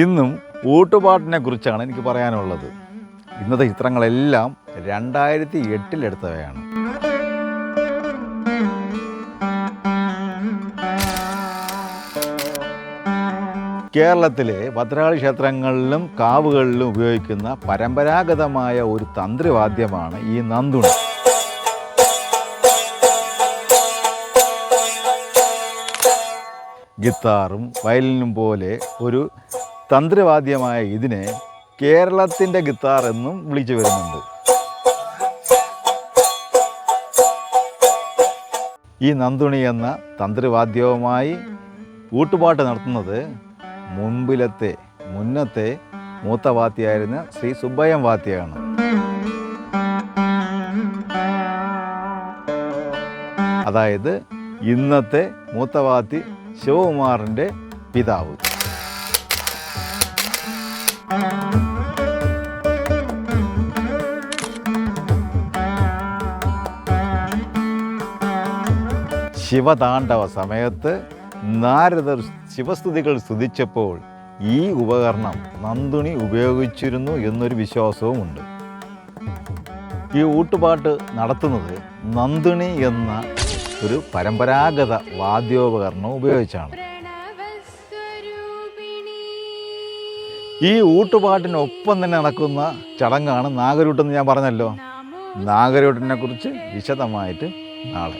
ഇന്നും ഊട്ടുപാട്ടിനെ കുറിച്ചാണ് എനിക്ക് പറയാനുള്ളത്. ഇന്നത്തെ ചിത്രങ്ങളെല്ലാം 2008 എടുത്തവയാണ്. കേരളത്തിലെ ഭദ്രകാളി ക്ഷേത്രങ്ങളിലും കാവുകളിലും ഉപയോഗിക്കുന്ന പരമ്പരാഗതമായ ഒരു തന്ത്രിവാദ്യമാണ് ഈ നന്ദുണി. ഗിത്താറും വയലിനും പോലെ ഒരു തന്ത്രിവാദ്യമായ ഇതിനെ കേരളത്തിൻ്റെ ഗിത്താർ എന്നും വിളിച്ചു വരുന്നുണ്ട്. ഈ നന്ദുണി എന്ന തന്ത്രിവാദ്യവുമായി ഊട്ടുപാട്ട് നടത്തുന്നത് മുന്നത്തെ മൂത്ത വാദ്യയായിരുന്ന ശ്രീ സുബ്ബയ്യൻ വാദ്യയാണ്. അതായത് ഇന്നത്തെ മൂത്ത വാദ്യ ശിവകുമാറിൻ്റെ പിതാവ്. ശിവതാണ്ഡവ സമയത്ത് നാരദർ ശിവസ്തുതികൾ സ്തുതിച്ചപ്പോൾ ഈ ഉപകരണം നന്ദുണി ഉപയോഗിച്ചിരുന്നു എന്നൊരു വിശ്വാസവുമുണ്ട്. ഈ ഊട്ടുപാട്ട് നടത്തുന്നത് നന്ദുണി എന്ന ഒരു പരമ്പരാഗത വാദ്യോപകരണം ഉപയോഗിച്ചാണ്. ഈ ഊട്ടുപാട്ടിനൊപ്പം തന്നെ നടക്കുന്ന ചടങ്ങാണ് നാഗരൂട്ടെന്ന് ഞാൻ പറഞ്ഞല്ലോ. നാഗരൂട്ടിനെ കുറിച്ച് വിശദമായിട്ട് നാളെ.